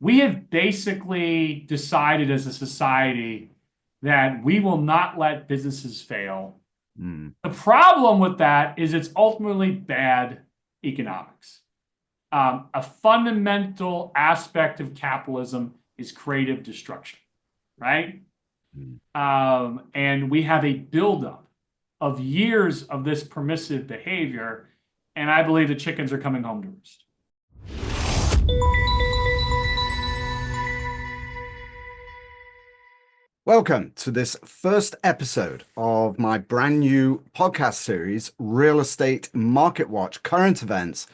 we have basically decided as a society that we will not let businesses fail. The problem with that is it's ultimately bad economics. A fundamental aspect of capitalism is creative destruction, right? And we have a buildup of years of this permissive behavior, and I believe the chickens are coming home to roost. Welcome to this first episode of my brand new podcast series, Real Estate Market Watch, Current Events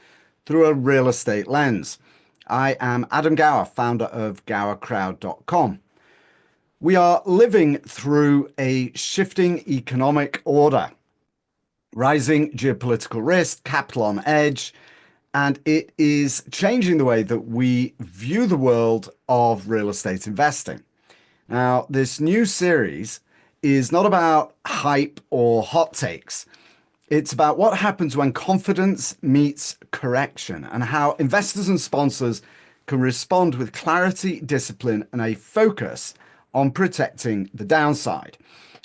Through a Real Estate Lens. I am Adam Gower, founder of GowerCrowd.com. We are living through a shifting economic order, rising geopolitical risk, capital on edge, and it is changing the way that we view the world of real estate investing. Now, this new series is not about hype or hot takes. It's about what happens when confidence meets correction and how investors and sponsors can respond with clarity, discipline, and a focus on protecting the downside.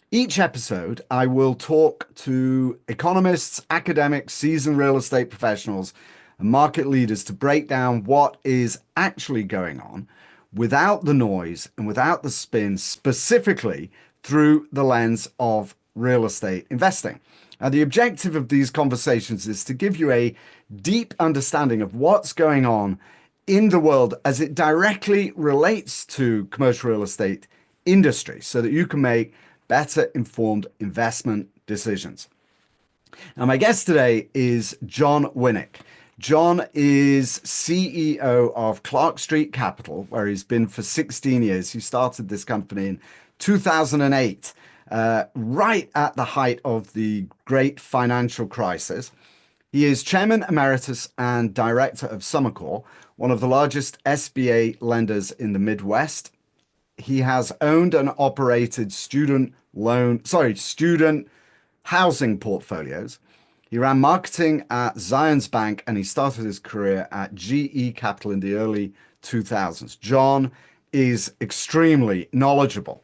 Each episode, I will talk to economists, academics, seasoned real estate professionals, and market leaders to break down what is actually going on without the noise and without the spin, specifically through the lens of real estate investing. And the objective of these conversations is to give you a deep understanding of what's going on in the world as it directly relates to commercial real estate industry so that you can make better informed investment decisions. Now, my guest today is Jon Winick. Jon is CEO of Clark Street Capital, where he's been for 16 years. He started this company in 2008, right at the height of the great financial crisis. He is chairman emeritus and director of Summercore, one of the largest SBA lenders in the Midwest. He has owned and operated student housing portfolios. He ran marketing at Zions Bank, and he started his career at GE Capital in the early 2000s. Jon is extremely knowledgeable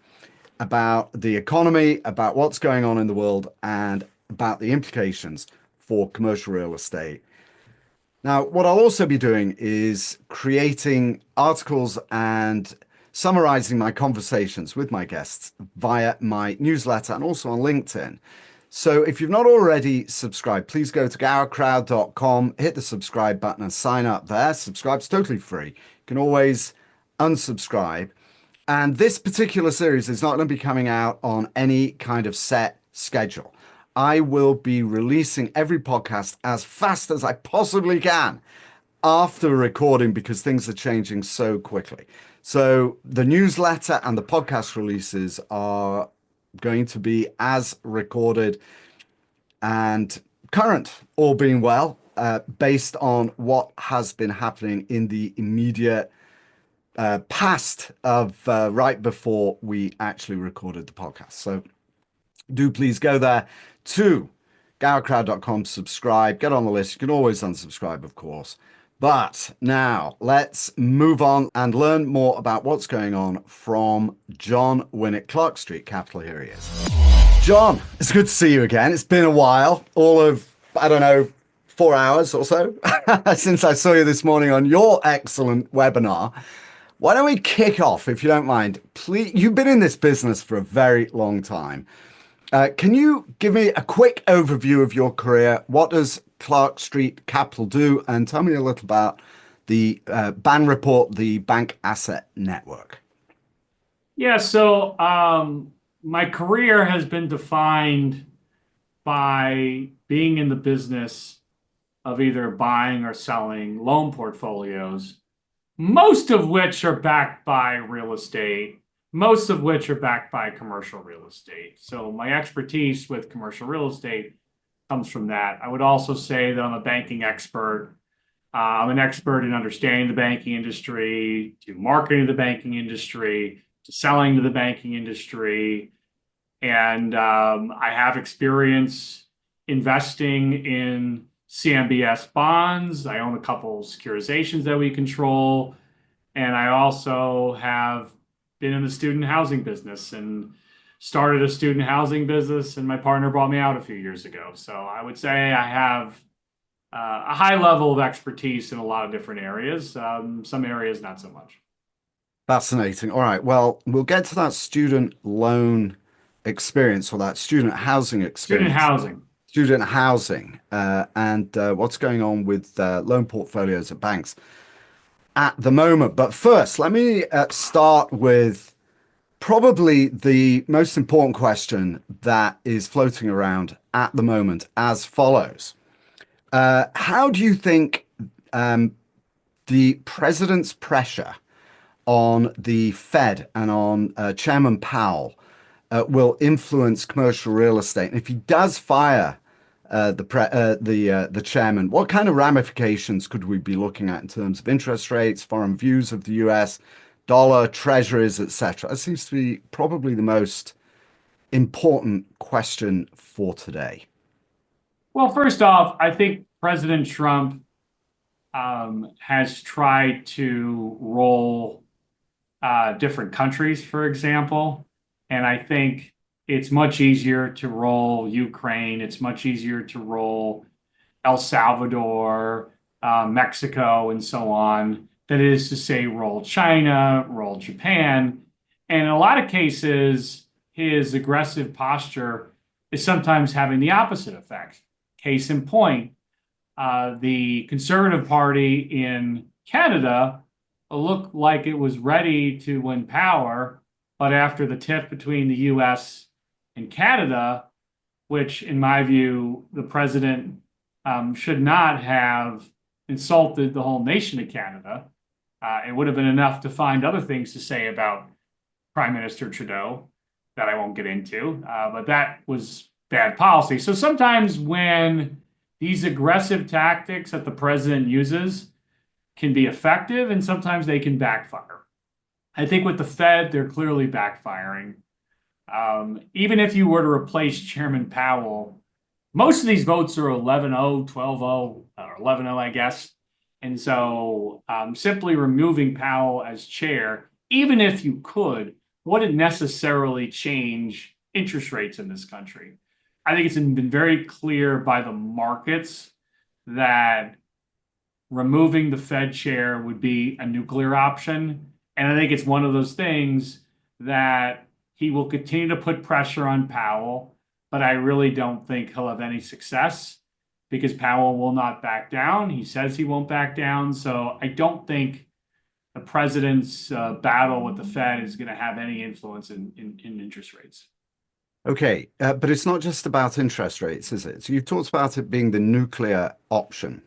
about the economy, about what's going on in the world, and about the implications for commercial real estate. Now, what I'll also be doing is creating articles and summarizing my conversations with my guests via my newsletter and also on LinkedIn. So if you've not already subscribed, please go to GowerCrowd.com, hit the subscribe button and sign up there. Subscribe's totally free. You can always unsubscribe. And this particular series is not going to be coming out on any kind of set schedule. I will be releasing every podcast as fast as I possibly can after recording because things are changing so quickly. So the newsletter and the podcast releases are going to be as recorded and current, all being well, based on what has been happening in the immediate past of right before we actually recorded the podcast. So do please go there to GowerCrowd.com, subscribe, get on the list. You can always unsubscribe, of course. But now let's move on and learn more about what's going on from Jon Winick, Clark Street Capital. Here he is. Jon, it's good to see you again. It's been a while, all of, 4 hours or so since I saw you this morning on your excellent webinar. Why don't we kick off, if you don't mind? Please, you've been in this business for a very long time. Can you give me a quick overview of your career? What does Clark Street Capital do? And tell me a little about the BAN report, the Bank Asset Network. Yeah, so my career has been defined by being in the business of either buying or selling loan portfolios, most of which are backed by real estate, most of which are backed by commercial real estate. So my expertise with commercial real estate comes from that. I would also say that I'm a banking expert. I'm an expert in understanding the banking industry, to marketing the banking industry, to selling to the banking industry. And I have experience investing in CMBS bonds. I own a couple securitizations that we control. And I also have been in the student housing business and started a student housing business, and my partner brought me out a few years ago. So I would say I have a high level of expertise in a lot of different areas. Some areas, not so much. Fascinating. All right. Well, we'll get to that student loan experience or that student housing Student experience, housing. student housing, and what's going on with loan portfolios at banks at the moment. But first, let me start with probably the most important question that is floating around at the moment as follows. How do you think the president's pressure on the Fed and on Chairman Powell will influence commercial real estate? And if he does fire the chairman, what kind of ramifications could we be looking at in terms of interest rates, foreign views of the U.S., dollar, treasuries, etc.? That seems to be probably the most important question for today. Well, first off, I think President Trump has tried to roll different countries, for example. And I think it's much easier to roll Ukraine. It's much easier to roll El Salvador, Mexico, and so on, than it is to say roll China, roll Japan. And in a lot of cases, his aggressive posture is sometimes having the opposite effect. Case in point, the Conservative Party in Canada looked like it was ready to win power, but after the tiff between the US and Canada, which in my view, the president should not have insulted the whole nation of Canada. It would have been enough to find other things to say about Prime Minister Trudeau that I won't get into, but that was bad policy. So sometimes when these aggressive tactics that the president uses can be effective, and sometimes they can backfire. I think with the Fed, they're clearly backfiring. Even if you were to replace Chairman Powell, most of these votes are 11-0, 12-0, or 11-0, I guess. And so simply removing Powell as chair, even if you could, wouldn't necessarily change interest rates in this country. I think it's been very clear by the markets that removing the Fed chair would be a nuclear option. And I think it's one of those things that he will continue to put pressure on Powell, but I really don't think he'll have any success because Powell will not back down. He says he won't back down. So I don't think the president's battle with the Fed is going to have any influence in interest rates. Okay, but it's not just about interest rates, is it? So you've talked about it being the nuclear option.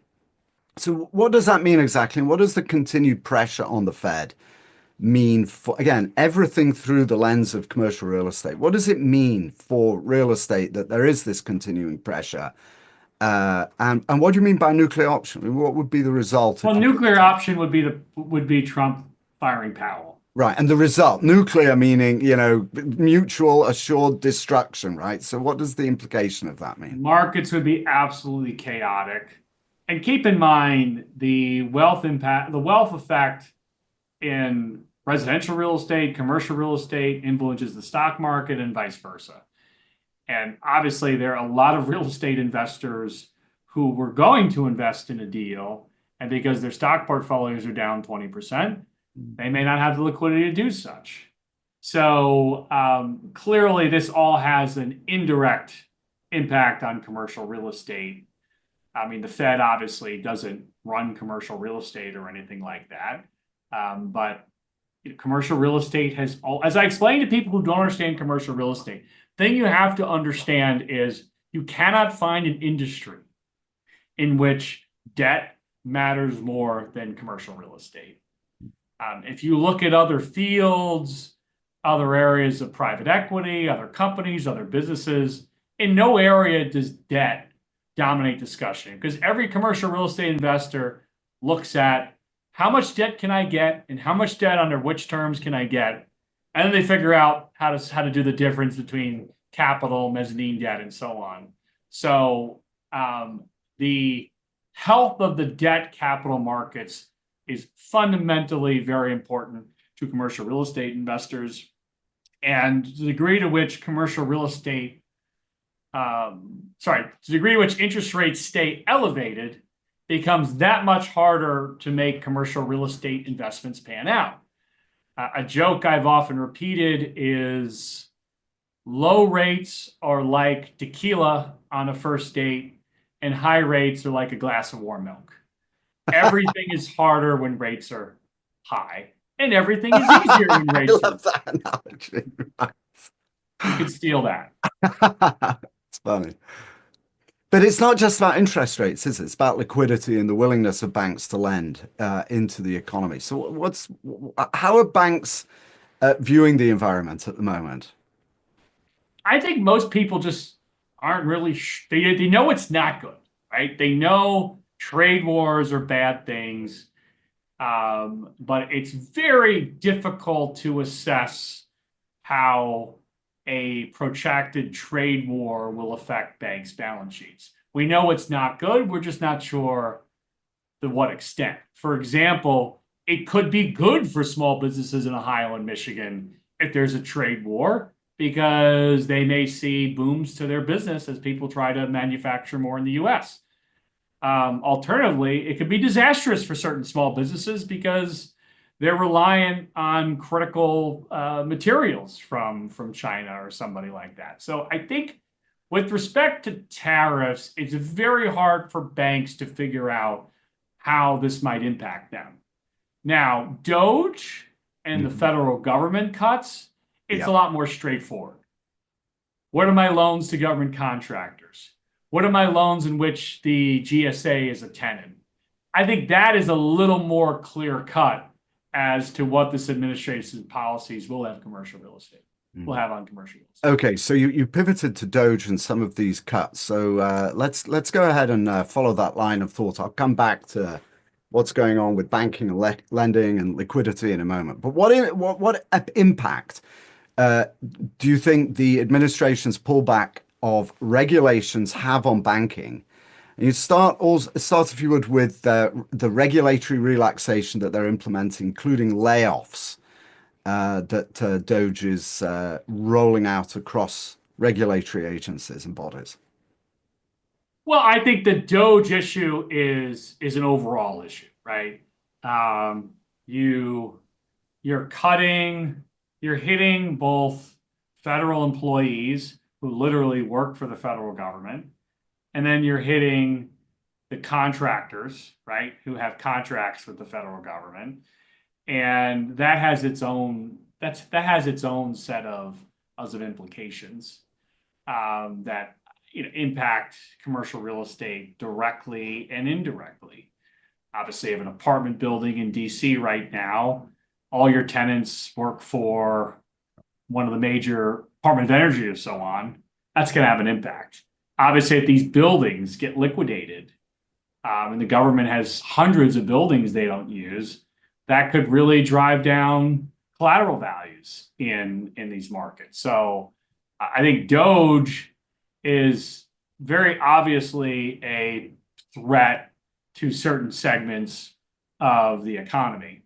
So what does that mean exactly? What does the continued pressure on the Fed mean for, again, everything through the lens of commercial real estate? What does it mean for real estate that there is this continuing pressure? And what do you mean by nuclear option? I mean, what would be the result Well, if you nuclear option would be Trump firing Powell. right, and the result, nuclear meaning, mutual assured destruction, right? So what does the implication of that mean? Markets would be absolutely chaotic. And keep in mind the wealth impact, the wealth effect in residential real estate, commercial real estate influences the stock market and vice versa. And obviously, there are a lot of real estate investors who were going to invest in a deal. And because their stock portfolios are down 20%, they may not have the liquidity to do such. So clearly, this all has an indirect impact on commercial real estate. I mean, the Fed obviously doesn't run commercial real estate or anything like that. But commercial real estate has, as I explain to people who don't understand commercial real estate, thing you have to understand is you cannot find an industry in which debt matters more than commercial real estate. If you look at other fields, other areas of private equity, other companies, other businesses, in no area does debt dominate discussion because every commercial real estate investor looks at how much debt can I get and how much debt under which terms can I get, and then they figure out how to do the difference between capital, mezzanine debt, and so on. So the health of the debt capital markets is fundamentally very important to commercial real estate investors. And the degree to which commercial real estate, the degree to which interest rates stay elevated becomes that much harder to make commercial real estate investments pan out. A joke I've often repeated is low rates are like tequila on a first date, and high rates are like a glass of warm milk. Everything is harder when rates are high, and everything is easier when I rates are. love that analogy. You could steal that. It's funny. But it's not just about interest rates, is it? It's about liquidity and the willingness of banks to lend into the economy. So, how are banks viewing the environment at the moment? I think most people just aren't really, they know it's not good, right? They know trade wars are bad things, but it's very difficult to assess how a protracted trade war will affect banks' balance sheets. We know it's not good. We're just not sure to what extent. For example, it could be good for small businesses in Ohio and Michigan if there's a trade war, because they may see booms to their business as people try to manufacture more in the US. Alternatively, it could be disastrous for certain small businesses because they're reliant on critical materials from China or somebody like that. So I think with respect to tariffs, it's very hard for banks to figure out how this might impact them. Now, Doge and the Mhm. federal government cuts, it's a Yeah. lot more straightforward. What are my loans to government contractors? What are my loans in which the GSA is a tenant? I think that is a little more clear cut as to what this administration's policies will have commercial real estate, will have on commercial real estate. Okay, so you pivoted to Doge and some of these cuts. So let's go ahead and follow that line of thought. I'll come back to what's going on with banking and lending and liquidity in a moment. But what impact do you think the administration's pullback of regulations have on banking? And you start if you would with the regulatory relaxation that they're implementing, including layoffs that Doge is rolling out across regulatory agencies and bodies. Well, I think the Doge issue is an overall issue, right? Um, you you're cutting, you're hitting both federal employees who literally work for the federal government, and then you're hitting the contractors, right, who have contracts with the federal government, and that has its own set of implications that impact commercial real estate directly and indirectly. Obviously, you have an apartment building in DC right now. All your tenants work for one of the major Department of Energy or so on. That's going to have an impact. Obviously, if these buildings get liquidated, and the government has hundreds of buildings they don't use, that could really drive down collateral values in these markets. So I think Doge is very obviously a threat to certain segments of the economy.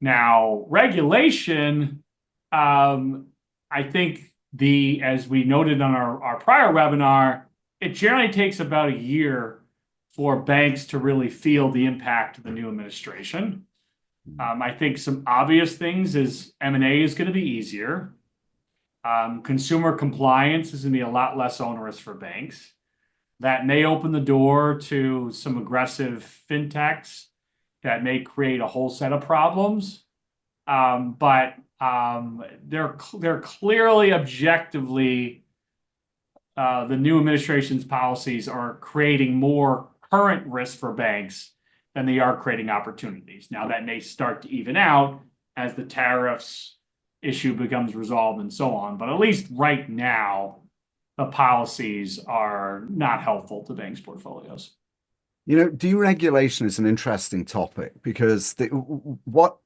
Now, regulation, I think as we noted on our prior webinar, it generally takes about a year for banks to really feel the impact of the new administration. I think some obvious things is M&A is going to be easier. Consumer compliance is going to be a lot less onerous for banks. That may open the door to some aggressive fintechs that may create a whole set of problems. But they're clearly objectively the new administration's policies are creating more current risk for banks than they are creating opportunities. Now that may start to even out as the tariffs issue becomes resolved and so on. But at least right now, the policies are not helpful to banks' portfolios. You know, deregulation is an interesting topic because what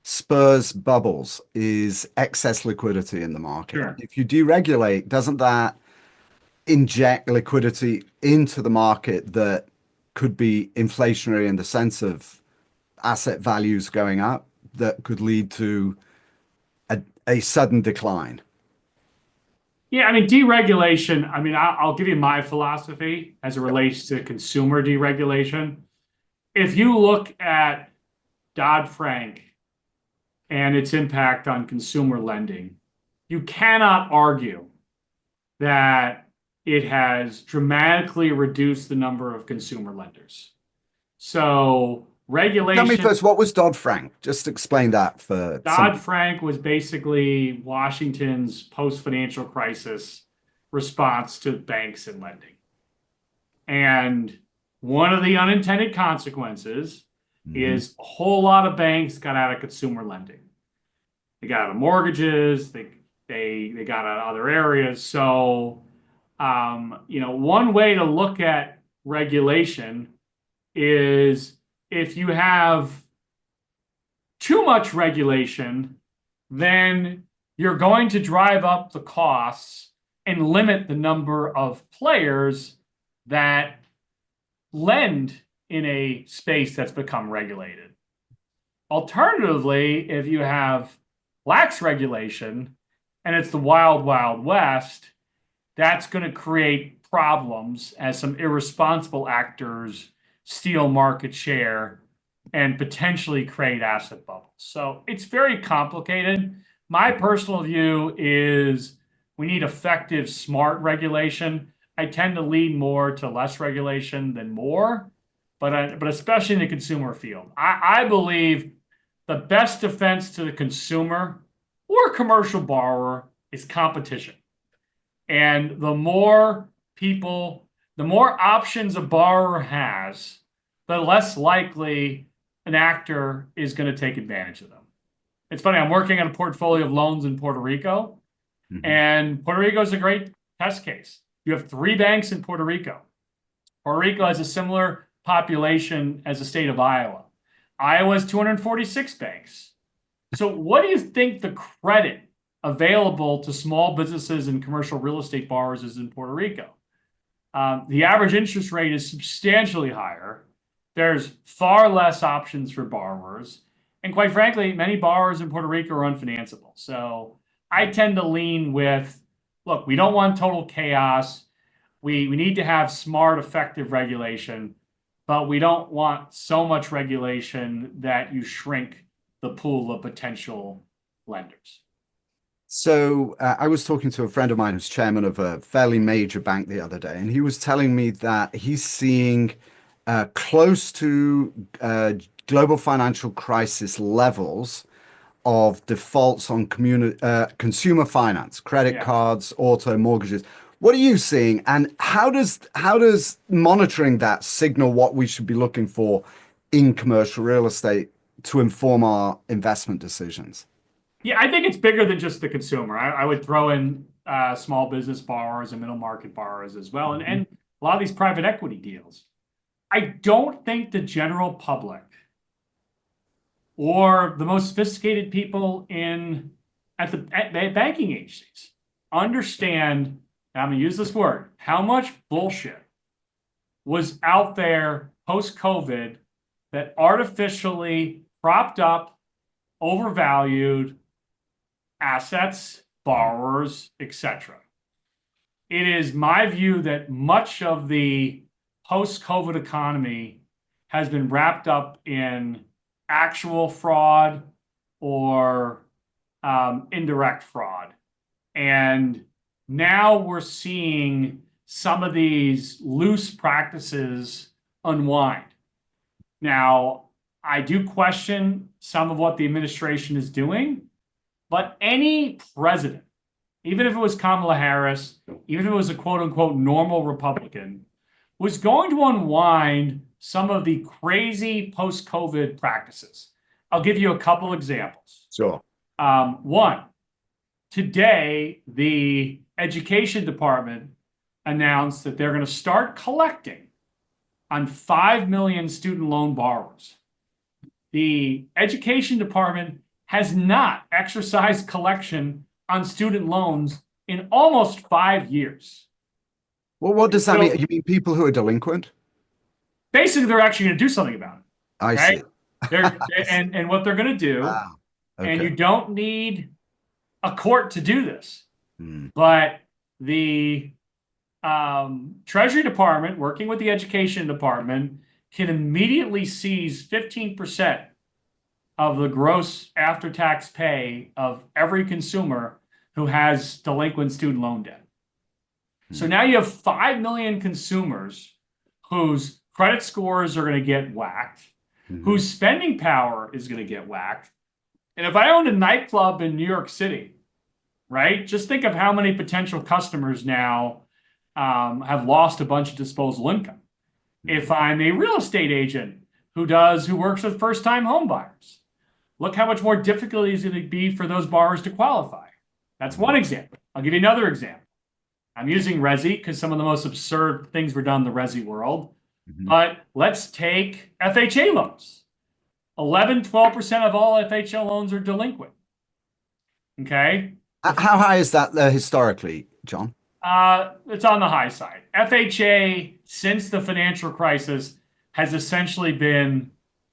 spurs bubbles is excess liquidity in the market. Sure. If you deregulate, doesn't that inject liquidity into the market that could be inflationary in the sense of asset values going up that could lead to a sudden decline. Yeah, I mean, deregulation, I mean, I'll give you my philosophy as it relates to consumer deregulation. If you look at Dodd-Frank and its impact on consumer lending, you cannot argue that it has dramatically reduced the number of consumer lenders. So Tell me regulation, first, what was Dodd-Frank? Just explain that for some people. Dodd-Frank was basically Washington's post-financial crisis response to banks and lending. And one of the unintended consequences Mhm. is a whole lot of banks got out of consumer lending. They got out of mortgages, they got out of other areas. So one way to look at regulation is if you have too much regulation, then you're going to drive up the costs and limit the number of players that lend in a space that's become regulated. Alternatively, if you have lax regulation and it's the wild, wild west, that's going to create problems as some irresponsible actors steal market share and potentially create asset bubbles. So it's very complicated. My personal view is we need effective, smart regulation. I tend to lean more to less regulation than more, but especially in the consumer field. I believe the best defense to the consumer or commercial borrower is competition. And the more people, the more options a borrower has, the less likely an actor is going to take advantage of them. It's funny, I'm working on a portfolio of loans in Puerto Rico, Mhm. and Puerto Rico is a great test case. You have 3 banks in Puerto Rico. Puerto Rico has a similar population as the state of Iowa. Iowa has 246 banks. So, what do you think the credit available to small businesses and commercial real estate borrowers is in Puerto Rico? The average interest rate is substantially higher. There's far less options for borrowers. And quite frankly, many borrowers in Puerto Rico are unfinanceable. So I tend to lean with look, we don't want total chaos. We need to have smart, effective regulation, but we don't want so much regulation that you shrink the pool of potential lenders. So I was talking to a friend of mine who's chairman of a fairly major bank the other day, and he was telling me that he's seeing close to global financial crisis levels of defaults on consumer finance, credit Yeah. cards, auto mortgages. What are you seeing, and how does monitoring that signal what we should be looking for in commercial real estate to inform our investment decisions? Yeah, I think it's bigger than just the consumer. I would throw in small business borrowers and middle market borrowers as well, and, Mhm. and a lot of these private equity deals. I don't think the general public or the most sophisticated people at banking agencies understand, and I'm going to use this word, how much bullshit was out there post-COVID that artificially propped up, overvalued assets, borrowers, etc. It is my view that much of the post-COVID economy has been wrapped up in actual fraud or indirect fraud. And now we're seeing some of these loose practices unwind. Now, I do question some of what the administration is doing, but any president, even if it was Kamala Harris, even if it was a quote unquote normal Republican, was going to unwind some of the crazy post COVID practices. I'll give you a couple examples. Sure. One, today, the education department announced that they're going to start collecting on 5 million student loan borrowers. The education department has not exercised collection on student loans in almost 5 years. Well, what does that mean? So You mean people who are delinquent? basically, they're actually going to do something about it. I Right? see. And what they're going to do, Wow. and Okay. you don't need a court to do this, Hmm. but the Treasury Department, working with the Education Department, can immediately seize 15% of the gross after-tax pay of every consumer who has delinquent student loan debt. So now you have 5 million consumers whose credit scores are going to get whacked, Hmm. whose spending power is going to get whacked. And if I owned a nightclub in New York City, right, just think of how many potential customers now have lost a bunch of disposable income. If I'm a real estate agent who works with first-time home buyers, look how much more difficult it's going to be for those borrowers to qualify. That's one example. I'll give you another example. I'm using Resi because some of the most absurd things were done in the Resi world. Hmm. But let's take FHA loans. 11, 12% of all FHA loans are delinquent. Okay. How high is that historically, John? It's on the high side. FHA, since the financial crisis, has essentially been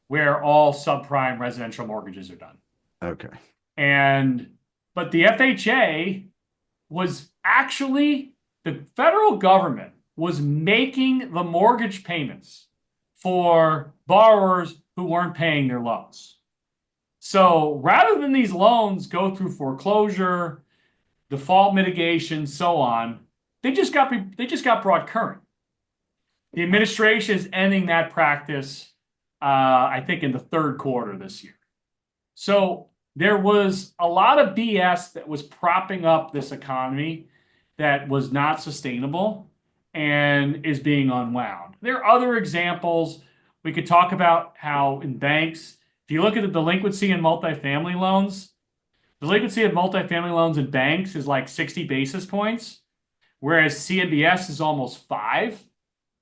where all subprime residential mortgages are done. Okay. But the FHA was actually, the federal government was making the mortgage payments for borrowers who weren't paying their loans. So rather than these loans go through foreclosure, default mitigation, so on, they just got brought current. The administration is ending that practice, I think, in the third quarter this year. So there was a lot of BS that was propping up this economy that was not sustainable and is being unwound. There are other examples. We could talk about how in banks, if you look at the delinquency in multifamily loans, delinquency of multifamily loans in banks is like 60 basis points, whereas CMBS is almost 5.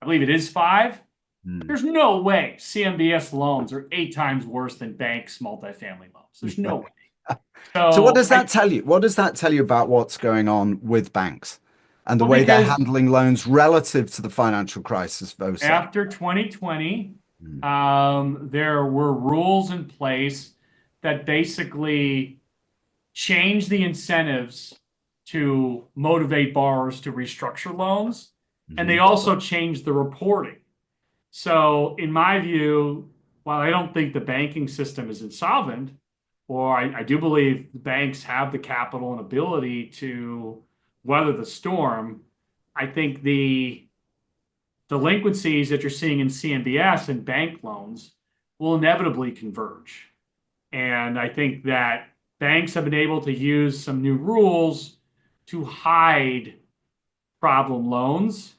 I believe it is 5. Hmm. There's no way CMBS loans are 8 times worse than banks' multifamily loans. There's no way. So what So does that tell you? What does that tell you about what's going on with banks and the well, way they're because handling loans relative to the financial crisis of '07? after 2020, Hmm. there were rules in place that basically changed the incentives to motivate borrowers to restructure loans. And they Hmm. also changed the reporting. So, in my view, while I don't think the banking system is insolvent, or I do believe the banks have the capital and ability to weather the storm, I think the delinquencies that you're seeing in CMBS and bank loans will inevitably converge. And I think that banks have been able to use some new rules to hide problem loans,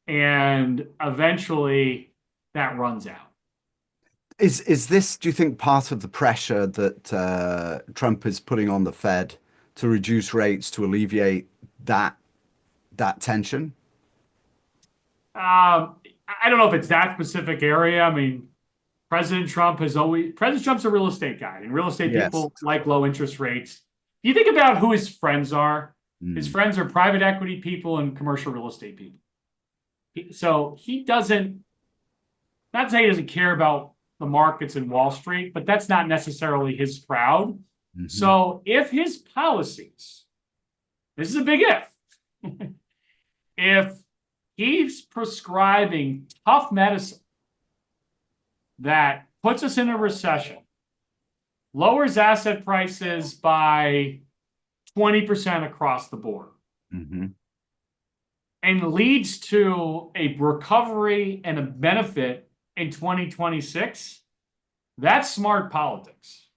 and eventually that runs out. Is this, do you think, part of the pressure that Trump is putting on the Fed to reduce rates to alleviate that tension? I don't know if it's that specific area. I mean, President Trump's a real estate guy, and real estate Yes. people like low interest rates. You think about who his friends are. His Mm. friends are private equity people and commercial real estate people. So he doesn't, not to say he doesn't care about the markets in Wall Street, but that's not necessarily his crowd. Hmm. So if his policies, this is a big if, if he's prescribing tough medicine that puts us in a recession, lowers asset prices by 20% across the board, Hmm. and leads to a recovery and a benefit in 2026, that's smart politics,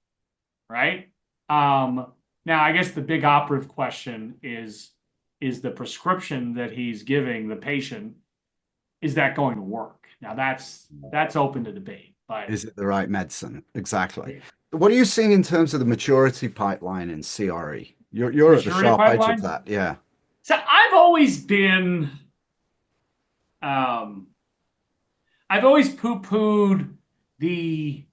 right? Now, I guess the big operative question is the prescription that he's giving the patient, is that going to work? Now, that's open to debate, but Is it the right medicine? Exactly. What are you seeing in terms of the maturity pipeline in CRE? You're at the maturity sharp edge of pipeline. that. Yeah. So um, I've always poo-pooed the,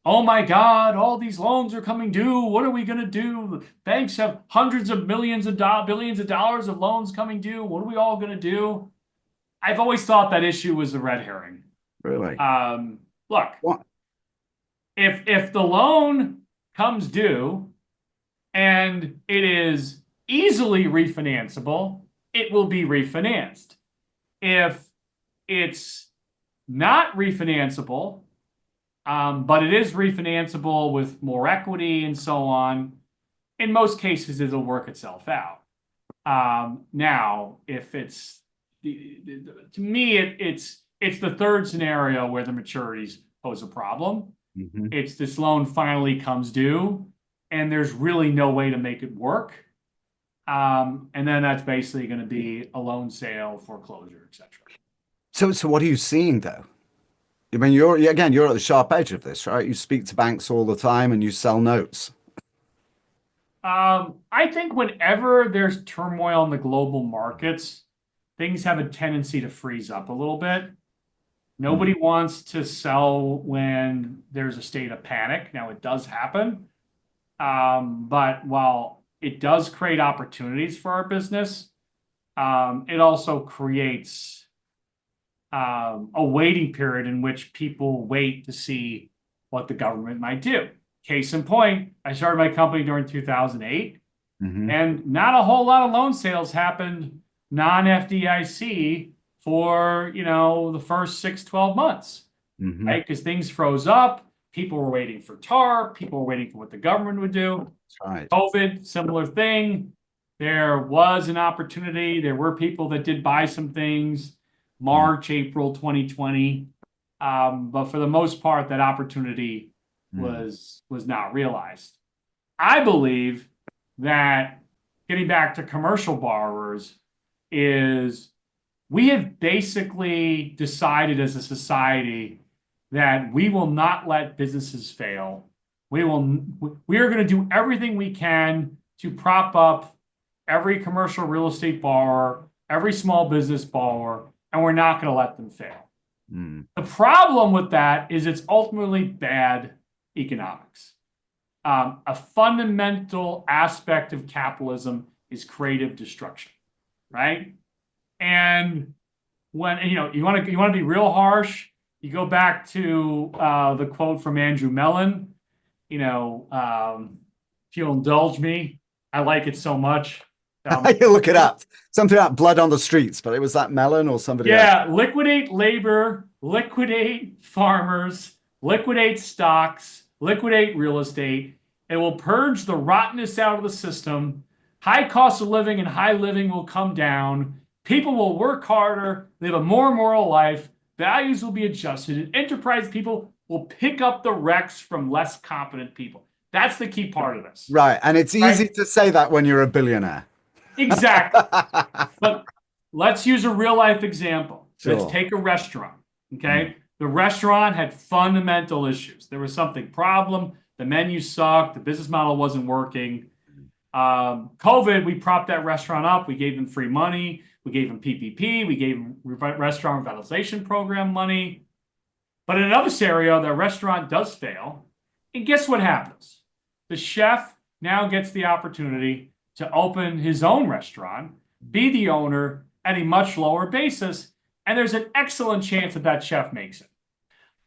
oh my God, all these loans are coming due. What are we going to do? Banks have hundreds of millions of billions of dollars of loans coming due. What are we all going to do? I've always thought that issue was a red herring. Really? Look, What? If the loan comes due and it is easily refinanceable, it will be refinanced. If it's not refinanceable, but it is refinanceable with more equity and so on, in most cases, it'll work itself out. Now, if it's to me, it's the third scenario where the maturities pose a problem. Mm-hmm. It's this loan finally comes due, and there's really no way to make it work. And then that's basically going to be a loan sale, foreclosure, etc. So what are you seeing though? I mean, you're at the sharp edge of this, right? You speak to banks all the time and you sell notes. I think whenever there's turmoil in the global markets, things have a tendency to freeze up a little bit. Nobody wants to sell when there's a state of panic. Now, it does happen. But while it does create opportunities for our business, it also creates a waiting period in which people wait to see what the government might do. Case in point, I started my company during 2008, and not a whole lot of loan sales happened non-FDIC for, the first 6-12 months, right? Because things froze up. People were waiting for TARP. People were waiting for what the government would do. That's right. COVID, similar thing. There was an opportunity. There were people that did buy some things March, April 2020. But for the most part, that opportunity was not realized. I believe that getting back to commercial borrowers is we have basically decided as a society that we will not let businesses fail. We are going to do everything we can to prop up every commercial real estate borrower, every small business borrower, and we're not going to let them fail. The problem with that is it's ultimately bad economics. A fundamental aspect of capitalism is creative destruction, right? And when you want to be real harsh, you go back to the quote from Andrew Mellon. If you'll indulge me, I like it so much. You look it up. Something about blood on the streets, but it was that Mellon or somebody else. Yeah, liquidate labor, liquidate farmers, liquidate stocks, liquidate real estate. It will purge the rottenness out of the system. High cost of living and high living will come down. People will work harder, live a more moral life. Values will be adjusted, and enterprise people will pick up the wrecks from less competent people. That's the key part of this. Right. And it's easy to say that when you're a billionaire. Exactly. But let's use a real life example. Sure. Let's take a restaurant. Okay. The restaurant had fundamental issues. There was something problem. The menu sucked. The business model wasn't working. COVID, we propped that restaurant up. We gave them free money. We gave them PPP. We gave them restaurant revitalization program money. But in another scenario, the restaurant does fail. And guess what happens? The chef now gets the opportunity to open his own restaurant, be the owner at a much lower basis, and there's an excellent chance that that chef makes it.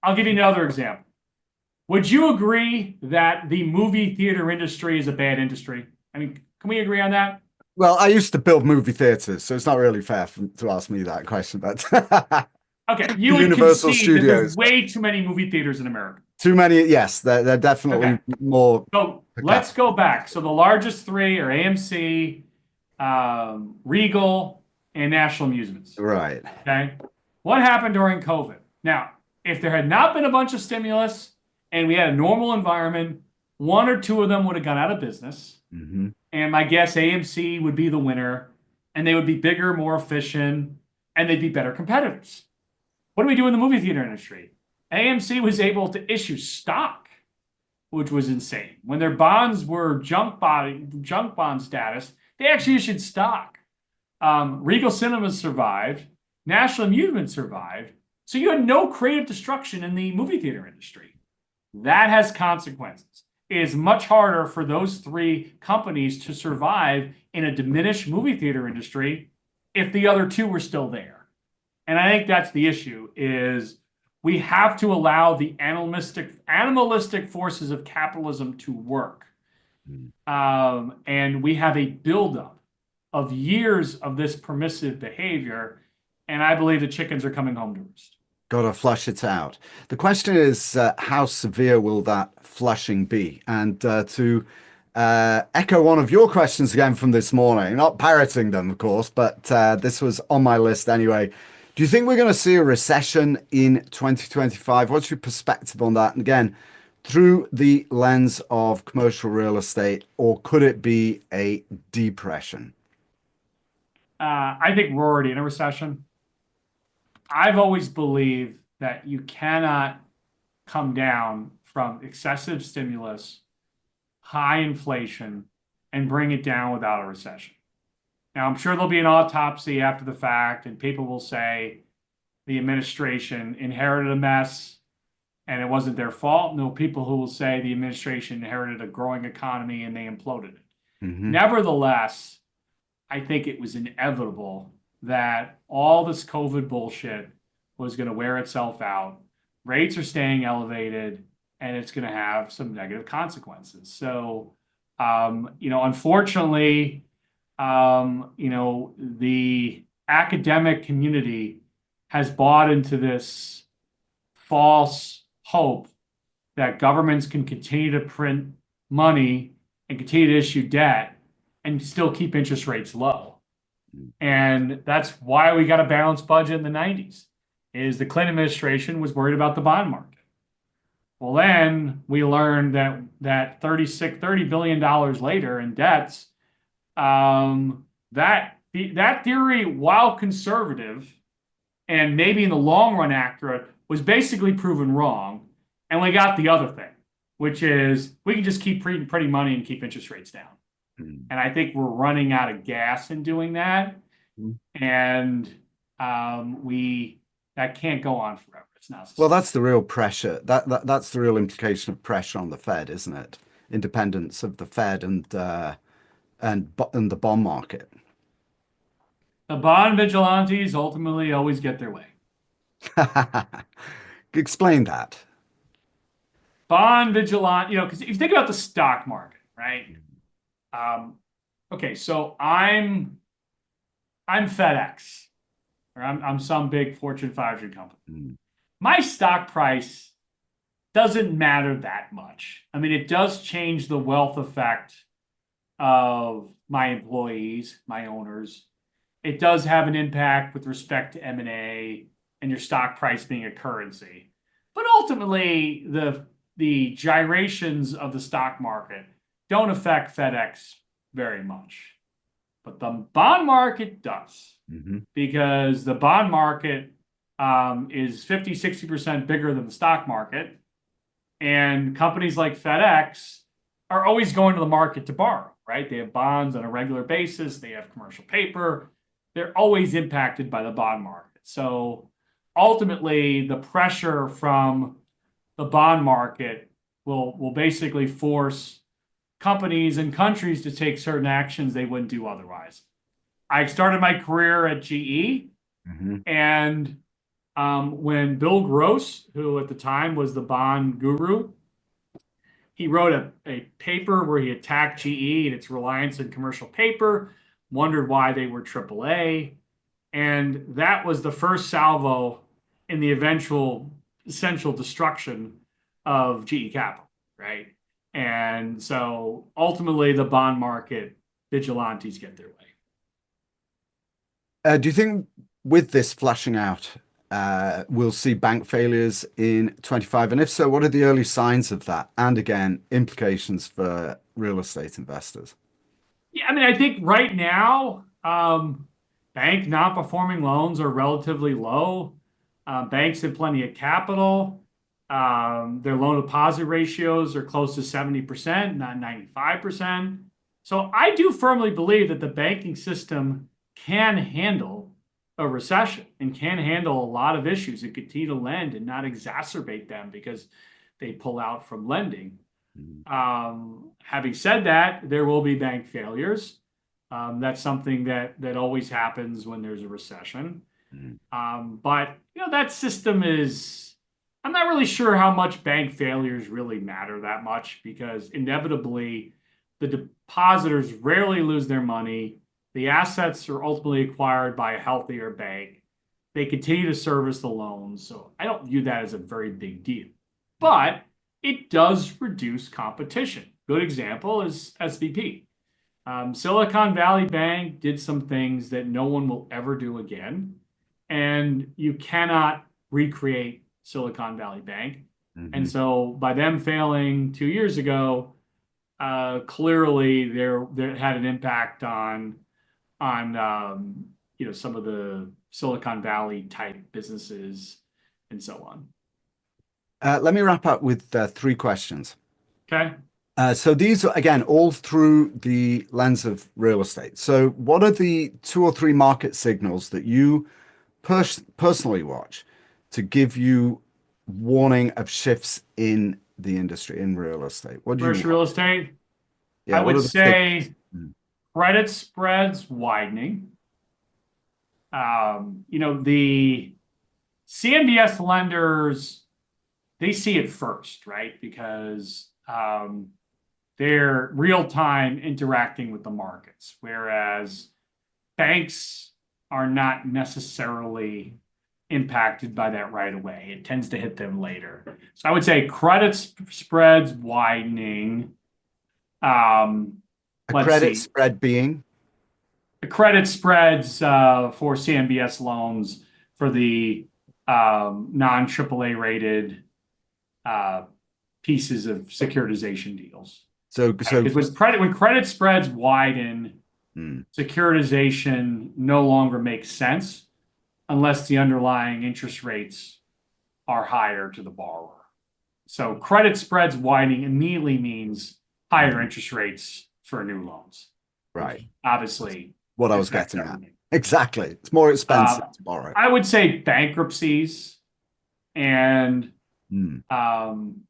I'll give you another example. Would you agree that the movie theater industry is a bad industry? I mean, can we agree on that? Well, I used to build movie theaters, so it's not really fair to ask me that question, but okay, you would Universal concede Studios. that there's way too many movie theaters in America. Too many, yes, they're definitely more. So let's go back. So the largest three are AMC, Regal, and National Amusements. Right. Okay. What happened during COVID? Now, if there had not been a bunch of stimulus and we had a normal environment, one or two of them would have gone out of business. And my guess, AMC would be the winner, and they would be bigger, more efficient, and they'd be better competitors. What do we do in the movie theater industry? AMC was able to issue stock, which was insane. When their bonds were junk bond status, they actually issued stock. Regal Cinemas survived. National Amusements survived. So you had no creative destruction in the movie theater industry. That has consequences. It is much harder for those three companies to survive in a diminished movie theater industry if the other two were still there. And I think that's the issue is we have to allow the animalistic forces of capitalism to work. And we have a buildup of years of this permissive behavior. And I believe the chickens are coming home to roost. Got to flush it out. The question is, how severe will that flushing be? And to echo one of your questions again from this morning, not parroting them, of course, but this was on my list anyway. Do you think we're going to see a recession in 2025? What's your perspective on that? And again, through the lens of commercial real estate, or could it be a depression? I think we're already in a recession. I've always believed that you cannot come down from excessive stimulus, high inflation, and bring it down without a recession. Now, I'm sure there'll be an autopsy after the fact, and people will say the administration inherited a mess and it wasn't their fault. And there will be people who will say the administration inherited a growing economy and they imploded it. Nevertheless, I think it was inevitable that all this COVID bullshit was going to wear itself out. Rates are staying elevated, and it's going to have some negative consequences. So, unfortunately, the academic community has bought into this false hope that governments can continue to print money and continue to issue debt and still keep interest rates low. And that's why we got a balanced budget in the 90s, is the Clinton administration was worried about the bond market. Well, then we learned that $30 billion later in debts, that theory, while conservative and maybe in the long run accurate, was basically proven wrong. And we got the other thing, which is we can just keep printing money and keep interest rates down. And I think we're running out of gas in doing that. And that can't go on forever. It's not sustainable. Well, that's the real pressure. That's the real implication of pressure on the Fed, isn't it? Independence of the Fed and the bond market. The bond vigilantes ultimately always get their way. Explain that. Bond vigilante, because if you think about the stock market, right? Okay, so I'm FedEx, or I'm some big Fortune 500 company. My stock price doesn't matter that much. I mean, it does change the wealth effect of my employees, my owners. It does have an impact with respect to M&A and your stock price being a currency. But ultimately, the gyrations of the stock market don't affect FedEx very much. But the bond market does, because the bond market is 50, 60% bigger than the stock market. And companies like FedEx are always going to the market to borrow, right? They have bonds on a regular basis. They have commercial paper. They're always impacted by the bond market. So ultimately, the pressure from the bond market will basically force companies and countries to take certain actions they wouldn't do otherwise. I started my career at GE, and when Bill Gross, who at the time was the bond guru, he wrote a paper where he attacked GE and its reliance on commercial paper, wondered why they were AAA, and that was the first salvo in the essential destruction of GE Capital, right? And so ultimately, the bond market vigilantes get their way. Do you think with this flushing out, we'll see bank failures in 25? And if so, what are the early signs of that? And again, implications for real estate investors? Yeah, I mean, I think right now, bank non-performing loans are relatively low. Banks have plenty of capital. Their loan deposit ratios are close to 70%, not 95%. So I do firmly believe that the banking system can handle a recession and can handle a lot of issues and continue to lend and not exacerbate them because they pull out from lending. Having said that, there will be bank failures. That's something that always happens when there's a recession. But that system is I'm not really sure how much bank failures really matter that much because inevitably the depositors rarely lose their money. The assets are ultimately acquired by a healthier bank. They continue to service the loans. So I don't view that as a very big deal. But it does reduce competition. Good example is SVP. Silicon Valley Bank did some things that no one will ever do again. And you cannot recreate Silicon Valley Bank. And Mhm. so by them failing 2 years ago, clearly there had an impact on some of the Silicon Valley type businesses and so on. Let me wrap up with three questions. Okay. So these are, again, all through the lens of real estate. So what are the two or three market signals that you personally watch to give you warning of shifts in the industry in real estate? What do you Commercial real watch? estate, Yeah, I what would are the signals? say credit spreads widening. The CMBS lenders, they see it first, right? Because they're real time interacting with the markets, whereas banks are not necessarily impacted by that right away. It tends to hit them later. So I would say credit spreads widening. Um, A let's credit see. spread being The credit spreads for CMBS loans for the non-AAA rated uh, pieces of securitization deals. so Right? so Because when credit spreads widen, mm, securitization no longer makes sense unless the underlying interest rates are higher to the borrower. So credit spreads widening immediately means higher mhm, interest rates for new loans, right. which obviously What I was affects getting at. everything. Exactly. It's more Uh, expensive to borrow. I would say bankruptcies and Mm, um,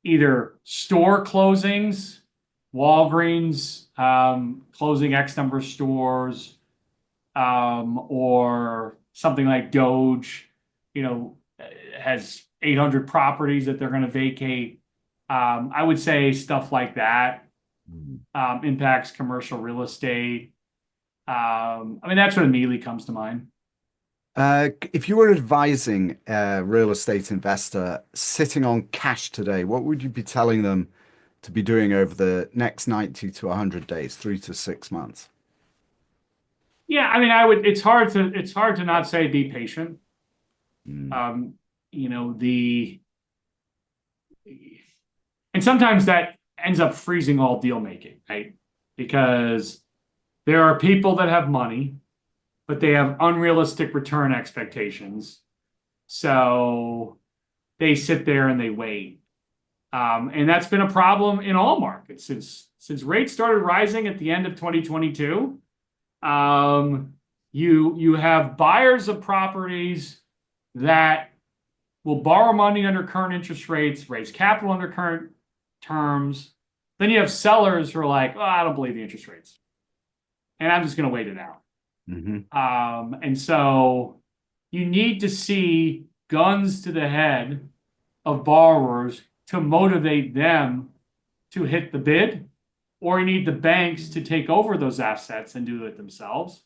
either store closings, Walgreens closing X number of stores, or something like Doge, has 800 properties that they're going to vacate. I would say stuff like that mm. impacts commercial real estate. I mean, that's what immediately comes to mind. If you were advising a real estate investor sitting on cash today, what would you be telling them to be doing over the next 90 to 100 days, 3 to 6 months? Yeah, I mean, I would. It's hard to not say be patient. Mm, Um, you know, the and sometimes that ends up freezing all deal making, right? Because there are people that have money, but they have unrealistic return expectations. So they sit there and they wait. And that's been a problem in all markets since rates started rising at the end of 2022. Um, you have buyers of properties that will borrow money under current interest rates, raise capital under current terms. Then you have sellers who are like, oh, I don't believe the interest rates, and I'm just going to wait it out. hmm And so you need to see guns to the head of borrowers to motivate them to hit the bid, or you need the banks to take over those assets and do it themselves.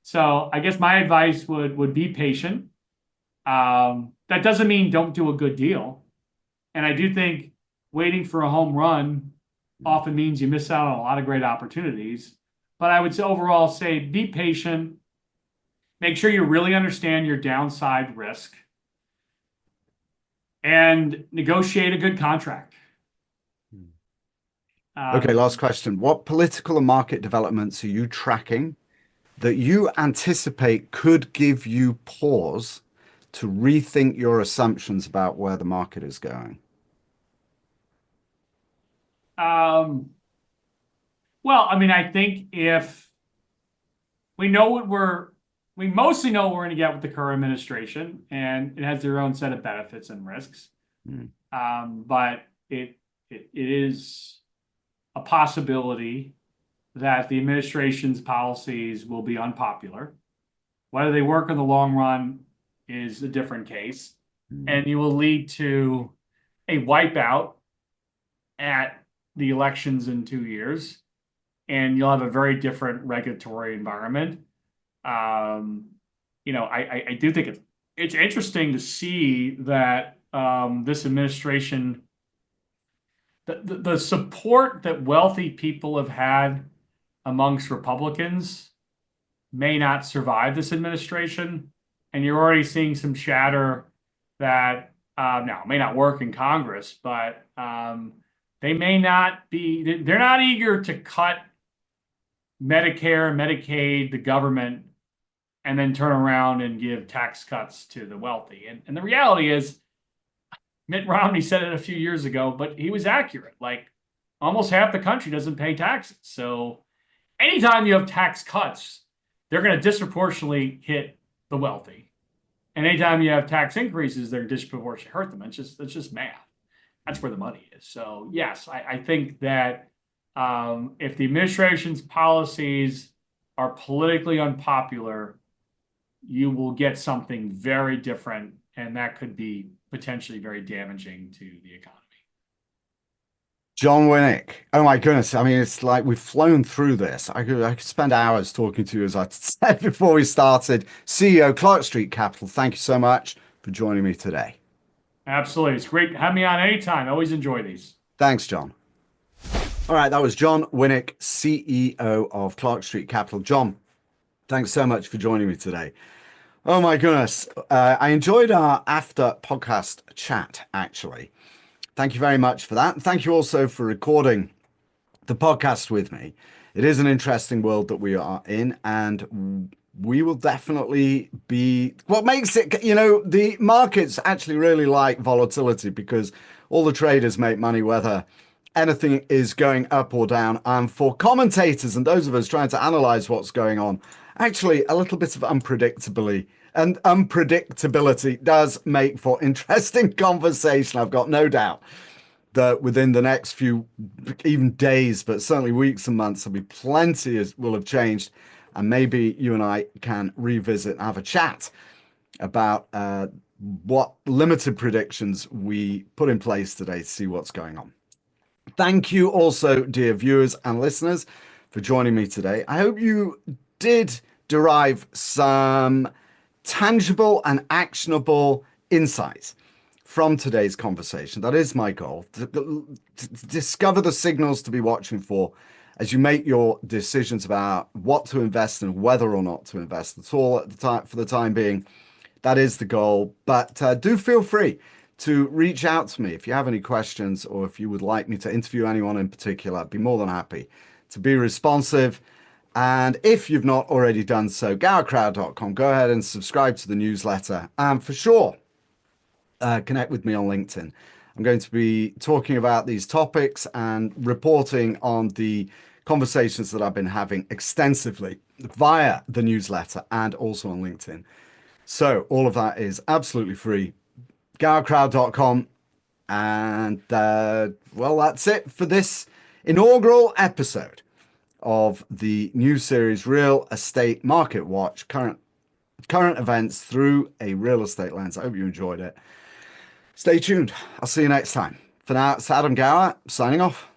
So I guess my advice would be patient. That doesn't mean don't do a good deal. And I do think waiting for a home run often means you miss out on a lot of great opportunities. But I would say overall say be patient, make sure you really understand your downside risk, and negotiate a good contract. Okay, last Um, question. What political and market developments are you tracking that you anticipate could give you pause to rethink your assumptions about where the market is going? um, well, I mean, I think if we know what we mostly know what we're going to get with the current administration, and it has their own set of benefits and risks. Mm, But it is a possibility that the administration's policies will be unpopular. Whether they work in the long run is a different case. and you will lead to a wipeout at the elections in 2 years, and you'll have a very different regulatory environment. Um, I do think it's interesting to see that this administration, the support that wealthy people have had amongst Republicans may not survive this administration. And you're already seeing some chatter that now it may not work in Congress, but they may not be, they're not eager to cut Medicare, Medicaid, the government, and then turn around and give tax cuts to the wealthy. And the reality is, Mitt Romney said it a few years ago, but he was accurate. Like almost half the country doesn't pay taxes. So anytime you have tax cuts, they're going to disproportionately hit the wealthy. And anytime you have tax increases, they're disproportionately hurt them. It's just math. That's where the money is. So yes, I think that if the administration's policies are politically unpopular, you will get something very different, and that could be potentially very damaging to the economy. Jon Winick. Oh my goodness. I mean, it's like we've flown through this. I could spend hours talking to you, as I said before we started. CEO, Clark Street Capital, thank you so much for joining me today. Absolutely. It's great. Have me on anytime. I always enjoy these. Thanks, Jon. All right, that was Jon Winick, CEO of Clark Street Capital. Jon, thanks so much for joining me today. Oh my goodness. I enjoyed our after podcast chat, actually. Thank you very much for that. And thank you also for recording the podcast with me. It is an interesting world that we are in, and we will definitely be what makes it, the markets actually really like volatility because all the traders make money whether anything is going up or down. And for commentators and those of us trying to analyze what's going on, actually a little bit of unpredictability does make for interesting conversation. I've got no doubt that within the next few, even days, but certainly weeks and months, there'll be plenty will have changed. And maybe you and I can revisit and have a chat about what limited predictions we put in place today to see what's going on. Thank you also, dear viewers and listeners, for joining me today. I hope you did derive some tangible and actionable insights from today's conversation. That is my goal, to discover the signals to be watching for as you make your decisions about what to invest in, whether or not to invest at all at the time. For the time being, that is the goal. But do feel free to reach out to me if you have any questions or if you would like me to interview anyone in particular. I'd be more than happy to be responsive. And if you've not already done so, gowercrowd.com, go ahead and subscribe to the newsletter. And for sure, connect with me on LinkedIn. I'm going to be talking about these topics and reporting on the conversations that I've been having extensively via the newsletter and also on LinkedIn. So all of that is absolutely free. gowercrowd.com. And well, that's it for this inaugural episode of the new series Real Estate Market Watch, current events through a real estate lens. I hope you enjoyed it. Stay tuned. I'll see you next time. For now, it's Adam Gower signing off.